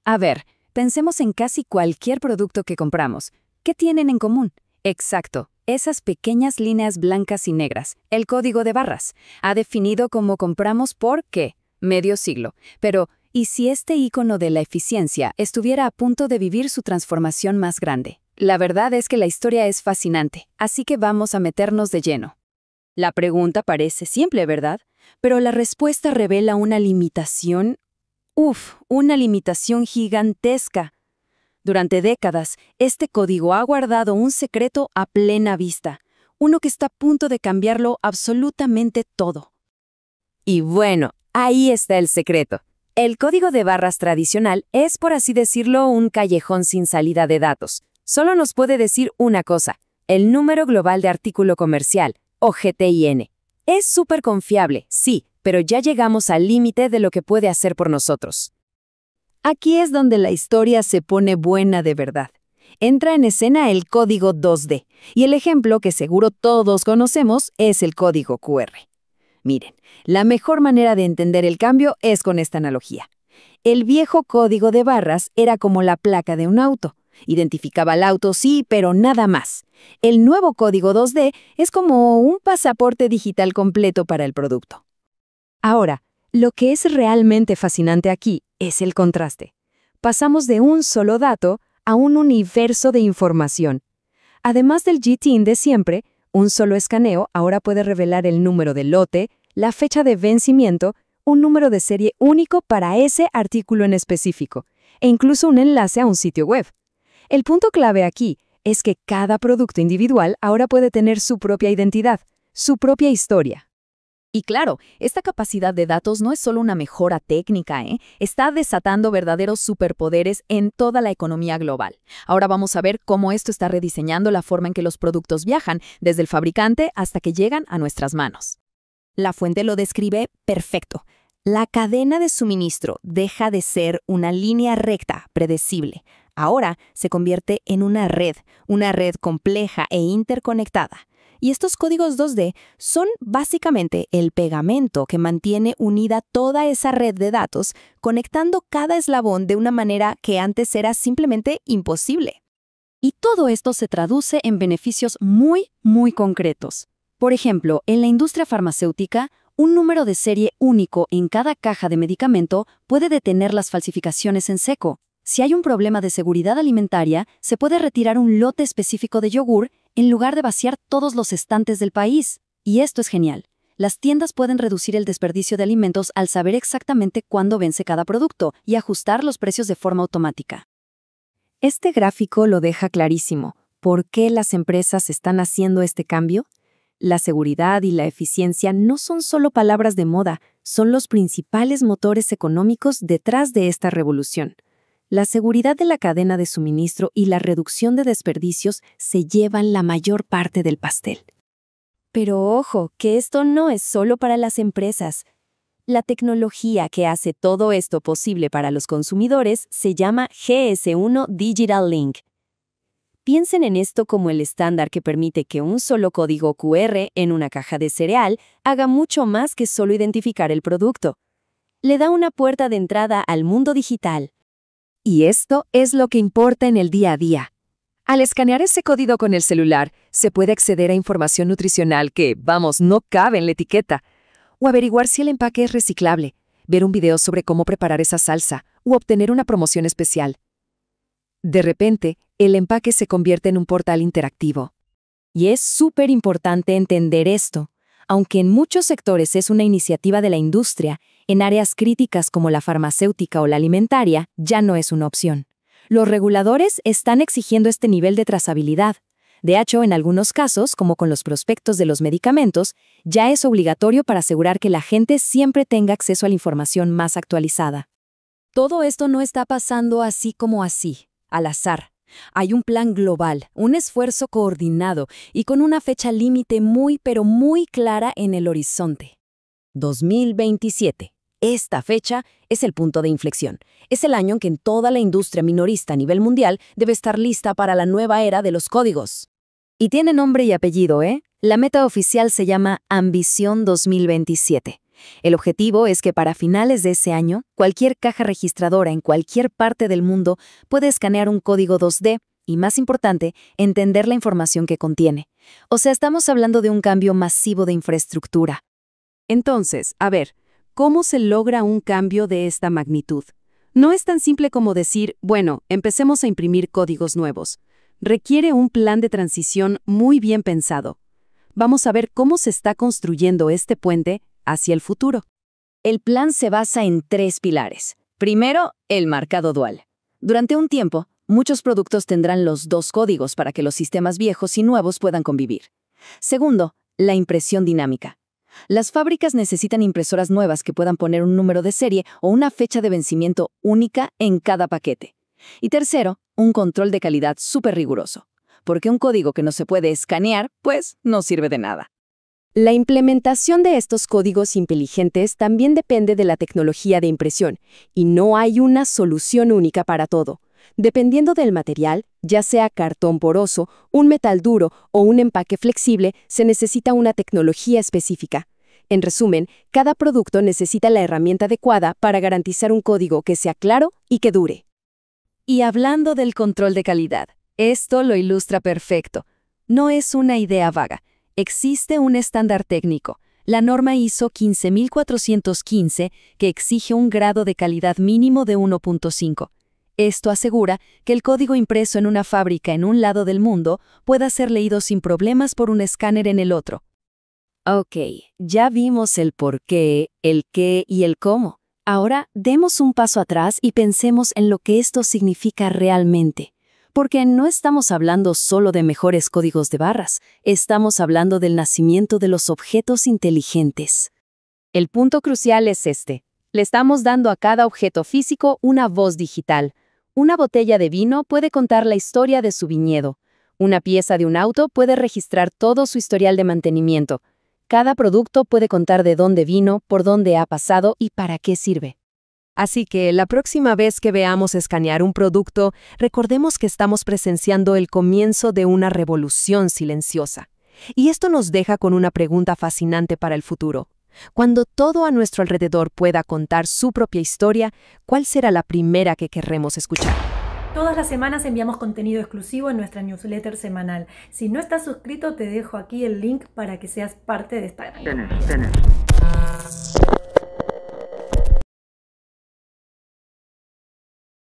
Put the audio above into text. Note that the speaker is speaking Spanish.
A ver, pensemos en casi cualquier producto que compramos. ¿Qué tienen en común? Exacto, esas pequeñas líneas blancas y negras, el código de barras. Ha definido cómo compramos por, ¿qué? Medio siglo. Pero, ¿y si este icono de la eficiencia estuviera a punto de vivir su transformación más grande? La verdad es que la historia es fascinante, así que vamos a meternos de lleno. La pregunta parece simple, ¿verdad? Pero la respuesta revela una limitación. Una limitación gigantesca. Durante décadas, este código ha guardado un secreto a plena vista, uno que está a punto de cambiarlo absolutamente todo. Y bueno, ahí está el secreto. El código de barras tradicional es, por así decirlo, un callejón sin salida de datos. Solo nos puede decir una cosa, el número global de artículo comercial, o GTIN. Es súper confiable, sí, pero ya llegamos al límite de lo que puede hacer por nosotros. Aquí es donde la historia se pone buena de verdad. Entra en escena el código 2D, y el ejemplo que seguro todos conocemos es el código QR. Miren, la mejor manera de entender el cambio es con esta analogía. El viejo código de barras era como la placa de un auto. Identificaba al auto, sí, pero nada más. El nuevo código 2D es como un pasaporte digital completo para el producto. Ahora, lo que es realmente fascinante aquí es el contraste. Pasamos de un solo dato a un universo de información. Además del GTIN de siempre, un solo escaneo ahora puede revelar el número del lote, la fecha de vencimiento, un número de serie único para ese artículo en específico, e incluso un enlace a un sitio web. El punto clave aquí es que cada producto individual ahora puede tener su propia identidad, su propia historia. Y claro, esta capacidad de datos no es solo una mejora técnica, está desatando verdaderos superpoderes en toda la economía global. Ahora vamos a ver cómo esto está rediseñando la forma en que los productos viajan, desde el fabricante hasta que llegan a nuestras manos. La fuente lo describe perfecto. La cadena de suministro deja de ser una línea recta, predecible. Ahora se convierte en una red compleja e interconectada. Y estos códigos 2D son básicamente el pegamento que mantiene unida toda esa red de datos, conectando cada eslabón de una manera que antes era simplemente imposible. Y todo esto se traduce en beneficios muy, muy concretos. Por ejemplo, en la industria farmacéutica, un número de serie único en cada caja de medicamento puede detener las falsificaciones en seco. Si hay un problema de seguridad alimentaria, se puede retirar un lote específico de yogur en lugar de vaciar todos los estantes del país. Y esto es genial. Las tiendas pueden reducir el desperdicio de alimentos al saber exactamente cuándo vence cada producto y ajustar los precios de forma automática. Este gráfico lo deja clarísimo. ¿Por qué las empresas están haciendo este cambio? La seguridad y la eficiencia no son solo palabras de moda, son los principales motores económicos detrás de esta revolución. La seguridad de la cadena de suministro y la reducción de desperdicios se llevan la mayor parte del pastel. Pero ojo, que esto no es solo para las empresas. La tecnología que hace todo esto posible para los consumidores se llama GS1 Digital Link. Piensen en esto como el estándar que permite que un solo código QR en una caja de cereal haga mucho más que solo identificar el producto. Le da una puerta de entrada al mundo digital. Y esto es lo que importa en el día a día. Al escanear ese código con el celular, se puede acceder a información nutricional que, no cabe en la etiqueta, o averiguar si el empaque es reciclable, ver un video sobre cómo preparar esa salsa, o obtener una promoción especial. De repente, el empaque se convierte en un portal interactivo. Y es súper importante entender esto. Aunque en muchos sectores es una iniciativa de la industria, en áreas críticas como la farmacéutica o la alimentaria, ya no es una opción. Los reguladores están exigiendo este nivel de trazabilidad. De hecho, en algunos casos, como con los prospectos de los medicamentos, ya es obligatorio para asegurar que la gente siempre tenga acceso a la información más actualizada. Todo esto no está pasando así como así, al azar. Hay un plan global, un esfuerzo coordinado y con una fecha límite muy pero muy clara en el horizonte. 2027. Esta fecha es el punto de inflexión. Es el año en que toda la industria minorista a nivel mundial debe estar lista para la nueva era de los códigos. Y tiene nombre y apellido, La meta oficial se llama Ambición 2027. El objetivo es que para finales de ese año, cualquier caja registradora en cualquier parte del mundo puede escanear un código 2D y, más importante, entender la información que contiene. O sea, estamos hablando de un cambio masivo de infraestructura. Entonces, a ver, ¿cómo se logra un cambio de esta magnitud? No es tan simple como decir, bueno, empecemos a imprimir códigos nuevos. Requiere un plan de transición muy bien pensado. Vamos a ver cómo se está construyendo este puente hacia el futuro. El plan se basa en 3 pilares. Primero, el marcado dual. Durante un tiempo, muchos productos tendrán los 2 códigos para que los sistemas viejos y nuevos puedan convivir. Segundo, la impresión dinámica. Las fábricas necesitan impresoras nuevas que puedan poner un número de serie o una fecha de vencimiento única en cada paquete. Y tercero, un control de calidad súper riguroso, porque un código que no se puede escanear, pues no sirve de nada. La implementación de estos códigos inteligentes también depende de la tecnología de impresión, y no hay una solución única para todo. Dependiendo del material, ya sea cartón poroso, un metal duro o un empaque flexible, se necesita una tecnología específica. En resumen, cada producto necesita la herramienta adecuada para garantizar un código que sea claro y que dure. Y hablando del control de calidad, esto lo ilustra perfecto. No es una idea vaga. Existe un estándar técnico, la norma ISO 15415, que exige un grado de calidad mínimo de 1.5. Esto asegura que el código impreso en una fábrica en un lado del mundo pueda ser leído sin problemas por un escáner en el otro. Ok, ya vimos el por qué, el qué y el cómo. Ahora demos un paso atrás y pensemos en lo que esto significa realmente. Porque no estamos hablando solo de mejores códigos de barras, estamos hablando del nacimiento de los objetos inteligentes. El punto crucial es este. Le estamos dando a cada objeto físico una voz digital. Una botella de vino puede contar la historia de su viñedo. Una pieza de un auto puede registrar todo su historial de mantenimiento. Cada producto puede contar de dónde vino, por dónde ha pasado y para qué sirve. Así que la próxima vez que veamos escanear un producto, recordemos que estamos presenciando el comienzo de una revolución silenciosa. Y esto nos deja con una pregunta fascinante para el futuro. Cuando todo a nuestro alrededor pueda contar su propia historia, ¿cuál será la primera que querremos escuchar? Todas las semanas enviamos contenido exclusivo en nuestra newsletter semanal. Si no estás suscrito, te dejo aquí el link para que seas parte de esta gran comunidad.